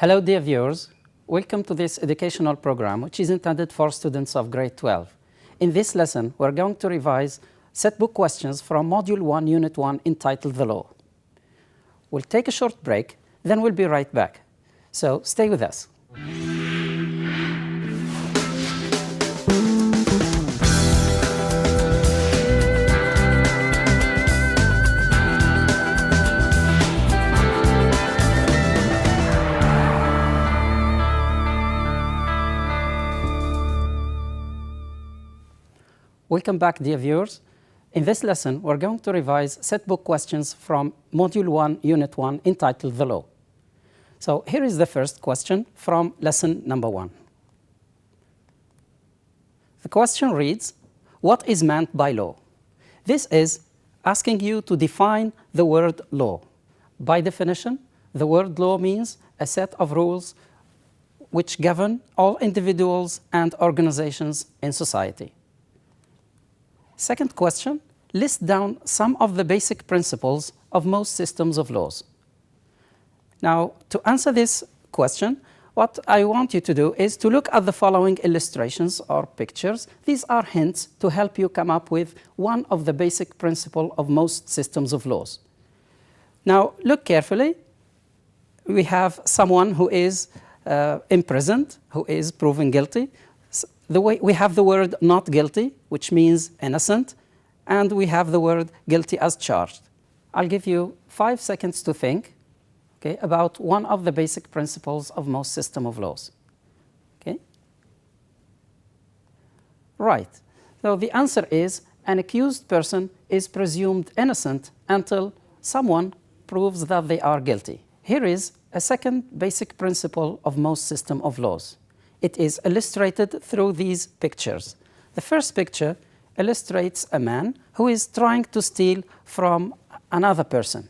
Hello, dear viewers. Welcome to this educational program, which is intended for students of grade 12. In this lesson, we're going to revise set book questions from Module 1, Unit 1, entitled The Law. We'll take a short break, then we'll be right back. So stay with us. Welcome back, dear viewers. In this lesson, we're going to revise set book questions from Module 1, Unit 1, entitled The Law. So here is the first question from lesson number 1. The question reads, what is meant by law? This is asking you to define the word law. By definition, the word law means a set of rules which govern all individuals and organizations in society. Second question, list down some of the basic principles of most systems of laws. Now, to answer this question, what I want you to do is to look at the following illustrations or pictures. These are hints to help you come up with one of the basic principles of most systems of laws. Now, look carefully. We have someone who is imprisoned, who is proven guilty. We have the word not guilty, which means innocent, and we have the word guilty as charged. I'll give you 5 seconds to think about one of the basic principles of most system of laws. Okay? Right. So the answer is an accused person is presumed innocent until someone proves that they are guilty. Here is a second basic principle of most system of laws. It is illustrated through these pictures. The first picture illustrates a man who is trying to steal from another person.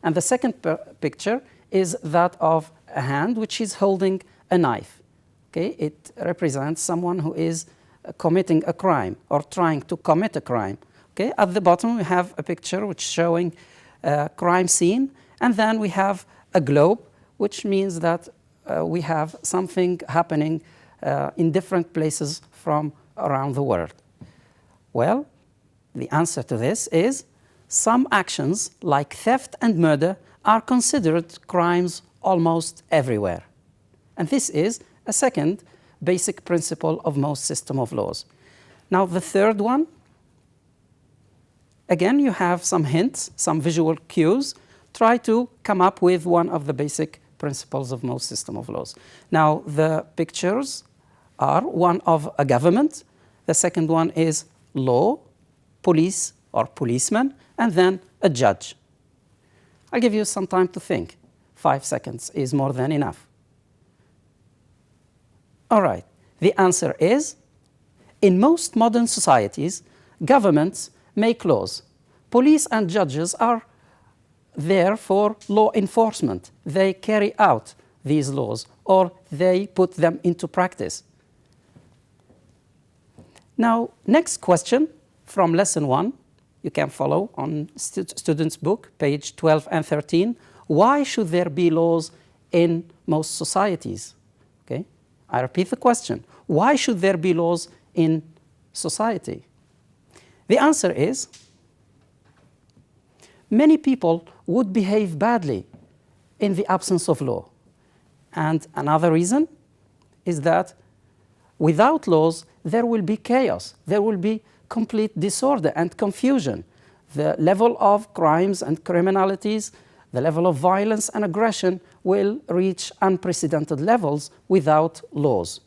And the second picture is that of a hand which is holding a knife. Okay? It represents someone who is committing a crime or trying to commit a crime. Okay? At the bottom, we have a picture which is showing a crime scene. And then we have a globe, which means that we have something happening in different places from around the world. Well, the answer to this is some actions like theft and murder are considered crimes almost everywhere. And this is a second basic principle of most system of laws. Now, the third one, again, you have some hints, some visual cues. Try to come up with one of the basic principles of most system of laws. Now, the pictures are one of a government. The second one is law, police or policeman, and then a judge. I'll give you some time to think. 5 seconds is more than enough. All right. The answer is, in most modern societies, governments make laws. Police and judges are there for law enforcement. They carry out these laws or they put them into practice. Now, next question from lesson 1. You can follow on student's book, page 12 and 13. Why should there be laws in most societies? Okay? I repeat the question. Why should there be laws in society? The answer is, many people would behave badly in the absence of law. And another reason is that without laws, there will be chaos. There will be complete disorder and confusion. The level of crimes and criminalities, the level of violence and aggression will reach unprecedented levels without laws.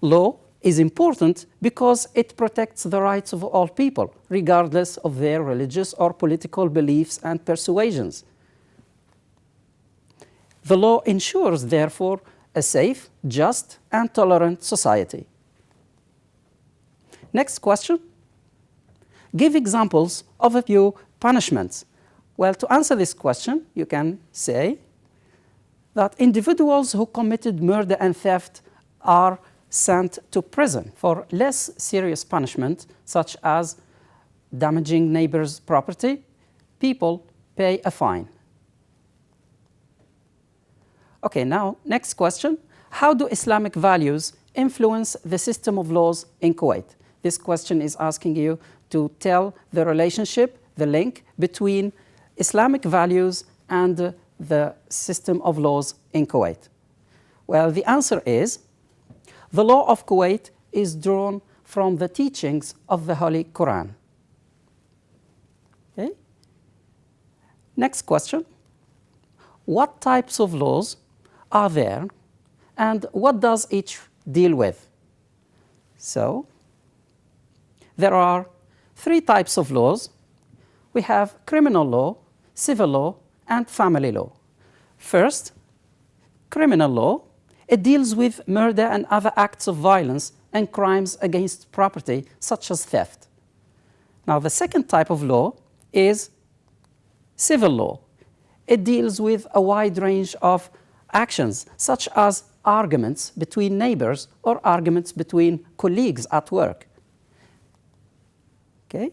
Law is important because it protects the rights of all people, regardless of their religious or political beliefs and persuasions. The law ensures, therefore, a safe, just, and tolerant society. Next question. Give examples of a few punishments. Well, to answer this question, you can say that individuals who committed murder and theft are sent to prison. For less serious punishment, such as damaging neighbors' property, people pay a fine. Okay, now, next question. How do Islamic values influence the system of laws in Kuwait? This question is asking you to tell the relationship, the link between Islamic values and the system of laws in Kuwait. Well, the answer is the law of Kuwait is drawn from the teachings of the Holy Quran. Okay? Next question. What types of laws are there and what does each deal with? So, there are 3 types of laws. We have criminal law, civil law, and family law. First, criminal law. It deals with murder and other acts of violence and crimes against property, such as theft. Now, the second type of law is civil law. It deals with a wide range of actions, such as arguments between neighbors or arguments between colleagues at work. Okay?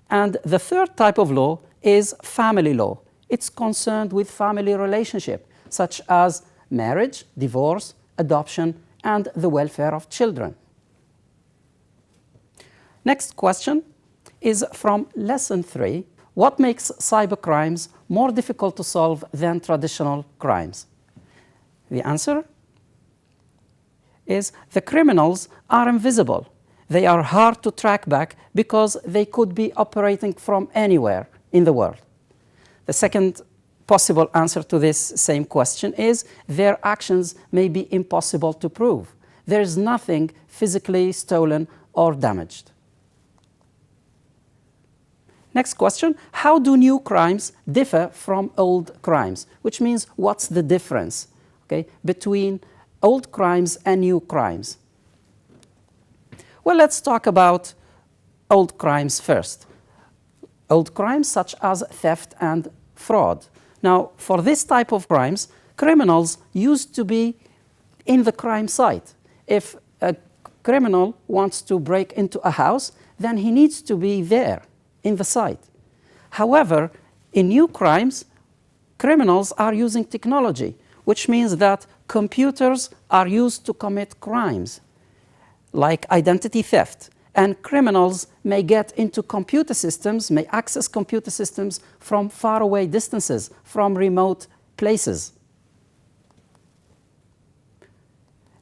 And the third type of law is family law. It's concerned with family relationship, such as marriage, divorce, adoption, and the welfare of children. Next question is from lesson 3. What makes cybercrimes more difficult to solve than traditional crimes? The answer is the criminals are invisible. They are hard to track back because they could be operating from anywhere in the world. The second possible answer to this same question is their actions may be impossible to prove. There is nothing physically stolen or damaged. Next question, how do new crimes differ from old crimes? Which means what's the difference, okay, between old crimes and new crimes? Well, let's talk about old crimes first. Old crimes such as theft and fraud. Now, for this type of crimes, criminals used to be in the crime site. If a criminal wants to break into a house, then he needs to be there in the site. However, in new crimes, criminals are using technology, which means that computers are used to commit crimes, like identity theft. And criminals may get into computer systems, may access computer systems from faraway distances, from remote places.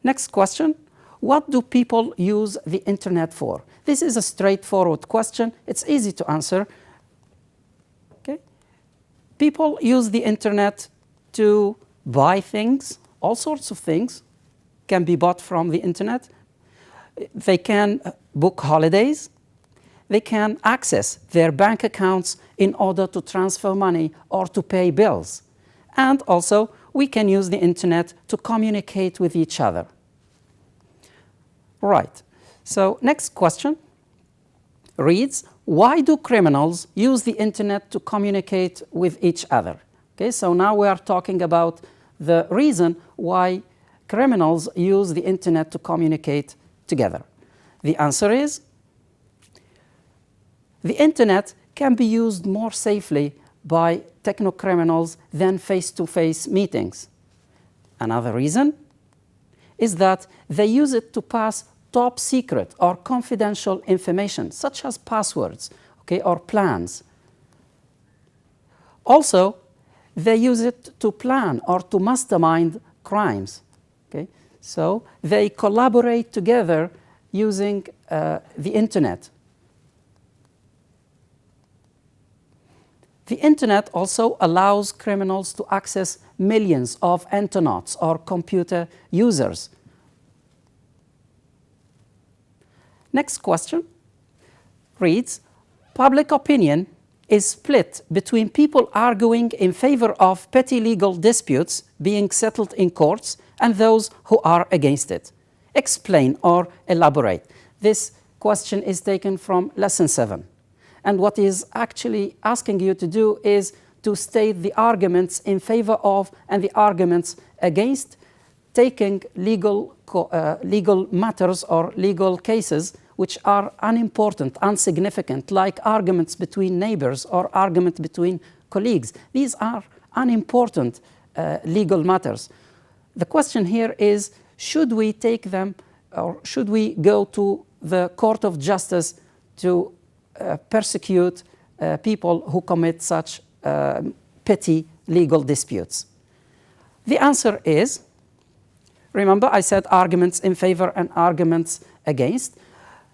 Next question, what do people use the internet for? This is a straightforward question. It's easy to answer. Okay? People use the internet to buy things, all sorts of things can be bought from the internet. They can book holidays. They can access their bank accounts in order to transfer money or to pay bills. And also, we can use the internet to communicate with each other. Right. So, next question reads, why do criminals use the internet to communicate with each other? Okay, so now we are talking about the reason why criminals use the internet to communicate together. The answer is the internet can be used more safely by techno-criminals than face-to-face meetings. Another reason is that they use it to pass top secret or confidential information, such as passwords, okay, or plans. Also, they use it to plan or to mastermind crimes. Okay? So they collaborate together using the internet. The internet also allows criminals to access millions of internauts or computer users. Next question reads, public opinion is split between people arguing in favor of petty legal disputes being settled in courts and those who are against it. Explain or elaborate. This question is taken from lesson 7. And what is actually asking you to do is to state the arguments in favor of and the arguments against, taking legal matters or legal cases which are unimportant, insignificant, like arguments between neighbors or arguments between colleagues. These are unimportant legal matters. The question here is, should we take them, or should we go to the court of justice to persecute people who commit such petty legal disputes? The answer is, remember I said arguments in favor and arguments against.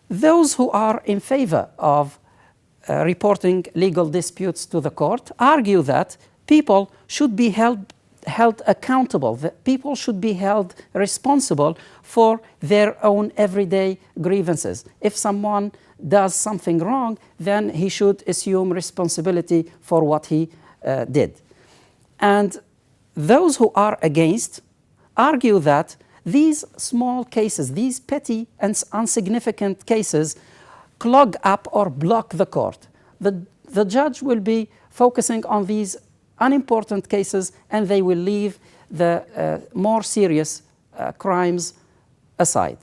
Those who are in favor of reporting legal disputes to the court argue that people should be held accountable, that people should be held responsible for their own everyday grievances. If someone does something wrong, then he should assume responsibility for what he did. And those who are against argue that these small cases, these petty and insignificant cases, clog up or block the court. The judge will be focusing on these unimportant cases, and they will leave the more serious crimes aside.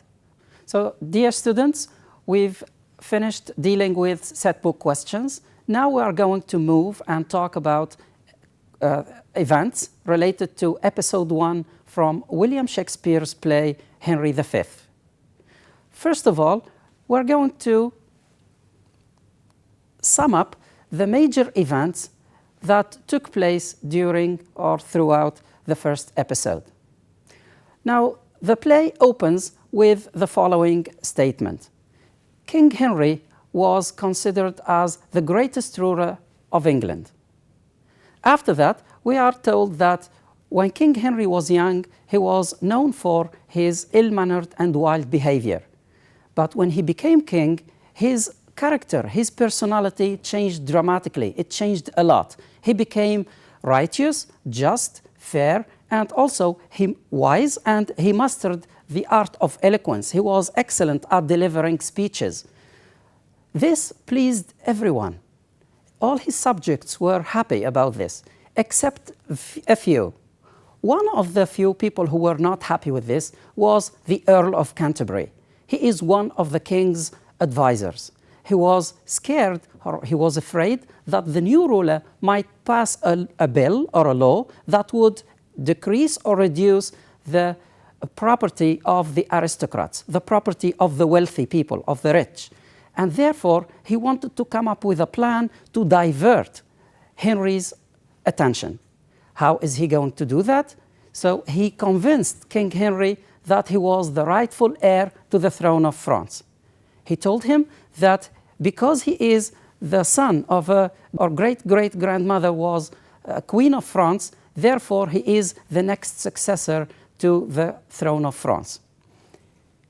So, dear students, we've finished dealing with set book questions. Now we are going to move and talk about events related to episode 1 from William Shakespeare's play Henry V. First of all, we're going to sum up the major events that took place during or throughout the first episode. Now, the play opens with the following statement. King Henry was considered as the greatest ruler of England. After that, we are told that when King Henry was young, he was known for his ill-mannered and wild behavior. But when he became king, his character, his personality changed dramatically. It changed a lot. He became righteous, just, fair, and also wise, and he mastered the art of eloquence. He was excellent at delivering speeches. This pleased everyone. All his subjects were happy about this, except a few. One of the few people who were not happy with this was the Earl of Canterbury. He is one of the king's advisors. He was scared, or he was afraid, that the new ruler might pass a bill or a law that would decrease or reduce the property of the aristocrats, the property of the wealthy people, of the rich. And therefore, he wanted to come up with a plan to divert Henry's attention. How is he going to do that? So he convinced King Henry that he was the rightful heir to the throne of France. He told him that because he is the son of our great-great-grandmother was Queen of France, therefore he is the next successor to the throne of France.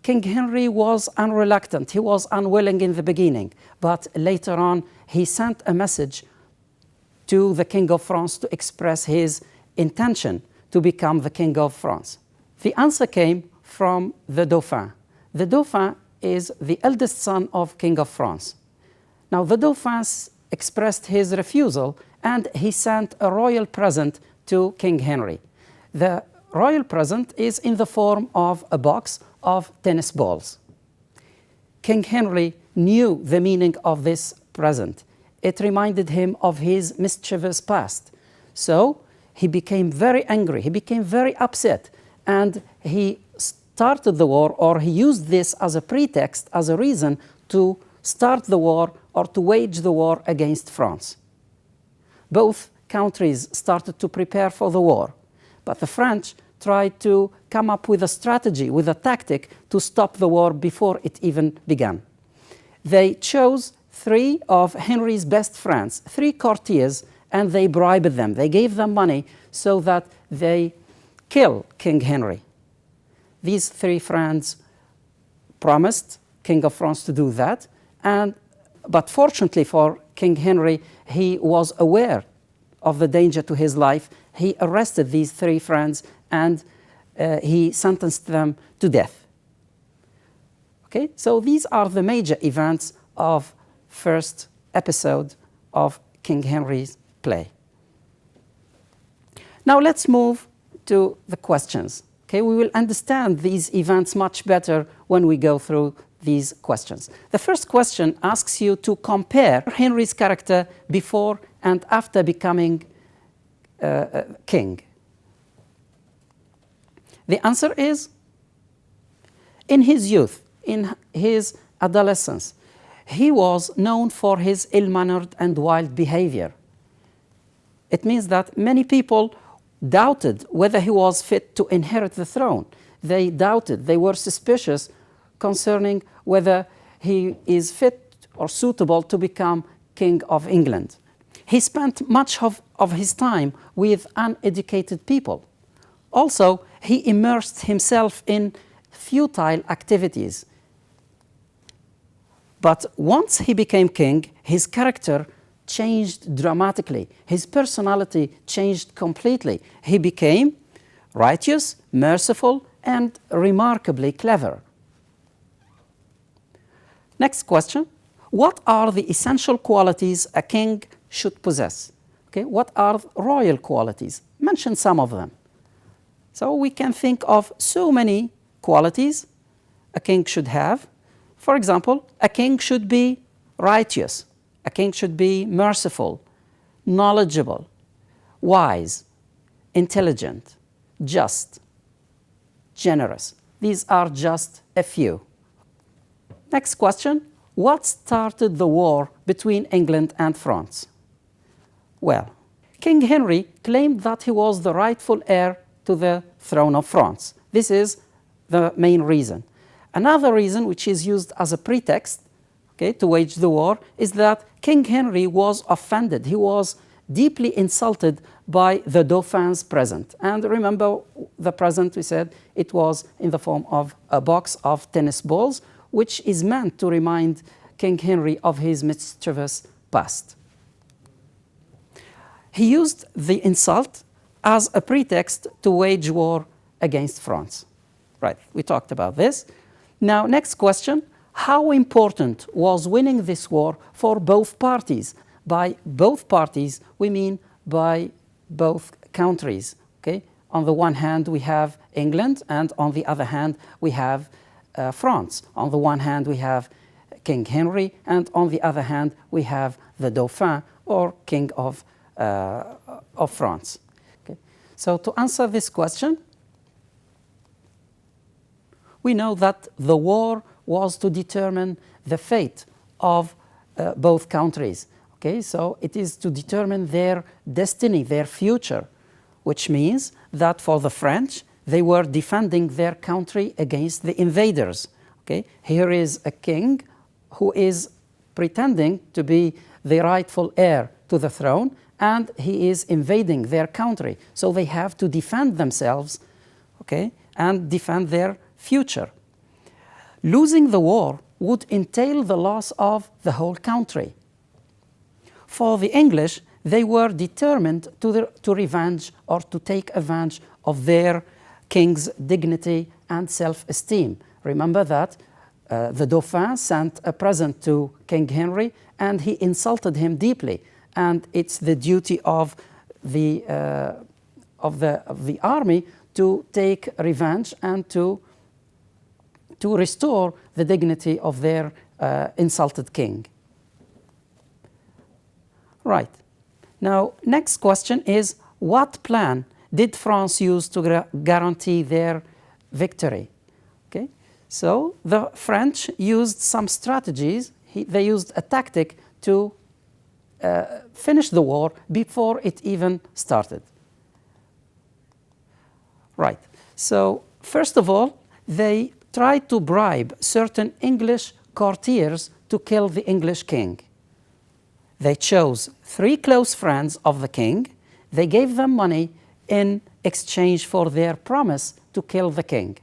King Henry was unreluctant, he was unwilling in the beginning, but later on he sent a message to the King of France to express his intention to become the King of France. The answer came from the Dauphin. The Dauphin is the eldest son of King of France. Now the Dauphin expressed his refusal and he sent a royal present to King Henry. The royal present is in the form of a box of tennis balls. King Henry knew the meaning of this present. It reminded him of his mischievous past. So he became very angry, he became very upset, and he started the war, or he used this as a pretext, as a reason to start the war or to wage the war against France. Both countries started to prepare for the war, but the French tried to come up with a strategy, with a tactic to stop the war before it even began. They chose 3 of Henry's best friends, 3 courtiers, and they bribed them. They gave them money so that they kill King Henry. These 3 friends promised King of France to do that, but fortunately for King Henry, he was aware of the danger to his life. He arrested these 3 friends and he sentenced them to death. Okay, so these are the major events of first episode of King Henry's play. Now let's move to the questions. Okay, we will understand these events much better when we go through these questions. The first question asks you to compare Henry's character before and after becoming king. The answer is, in his youth, in his adolescence, he was known for his ill-mannered and wild behavior. It means that many people doubted whether he was fit to inherit the throne. They doubted, they were suspicious concerning whether he is fit or suitable to become King of England. He spent much of his time with uneducated people. Also, he immersed himself in futile activities. But once he became king, his character changed dramatically. His personality changed completely. He became righteous, merciful, and remarkably clever. Next question. What are the essential qualities a king should possess? Okay, what are royal qualities? Mention some of them. So we can think of so many qualities a king should have. For example, a king should be righteous. A king should be merciful, knowledgeable, wise, intelligent, just, generous. These are just a few. Next question. What started the war between England and France? Well, King Henry claimed that he was the rightful heir to the throne of France. This is the main reason. Another reason, which is used as a pretext, okay, to wage the war, is that King Henry was offended. He was deeply insulted by the Dauphin's present. And remember the present, we said it was in the form of a box of tennis balls, which is meant to remind King Henry of his mischievous past. He used the insult as a pretext to wage war against France. Right, we talked about this. Now, next question. How important was winning this war for both parties? By both parties, we mean by both countries. Okay? On the one hand, we have England, and on the other hand, we have France. On the one hand, we have King Henry, and on the other hand, we have the Dauphin, or King of France. Okay? So to answer this question, we know that the war was to determine the fate of both countries. Okay? So it is to determine their destiny, their future, which means that for the French, they were defending their country against the invaders. Okay? Here is a king who is pretending to be the rightful heir to the throne, and he is invading their country. So they have to defend themselves, okay, and defend their future. Losing the war would entail the loss of the whole country. For the English, they were determined to revenge or to take advantage of their king's dignity and self-esteem. Remember that the Dauphin sent a present to King Henry, and he insulted him deeply. And it's the duty of the army to take revenge and to restore the dignity of their insulted king. Right. Now, next question is, what plan did France use to guarantee their victory? Okay. So the French used some strategies. They used a tactic to finish the war before it even started. Right. So first of all, they tried to bribe certain English courtiers to kill the English king. They chose 3 close friends of the king. They gave them money in exchange for their promise to kill the king.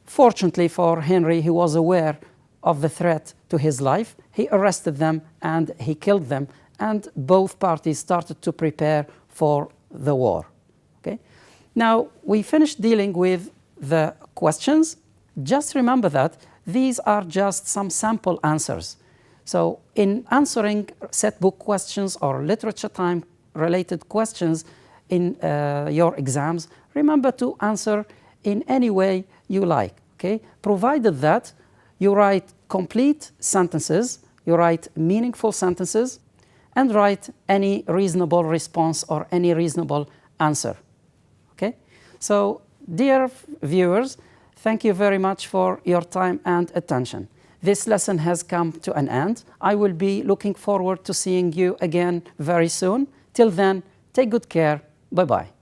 Fortunately for Henry, he was aware of the threat to his life. He arrested them and he killed them, and both parties started to prepare for the war. Okay? Now, we finished dealing with the questions. Just remember that these are just some sample answers. So in answering set book questions or literature time related questions in your exams, remember to answer in any way you like, okay? Provided that you write complete sentences, you write meaningful sentences, and write any reasonable response or any reasonable answer, okay? So Dear viewers, thank you very much for your time and attention. This lesson has come to an end. I will be looking forward to seeing you again very soon. Till then, take good care. Bye-bye.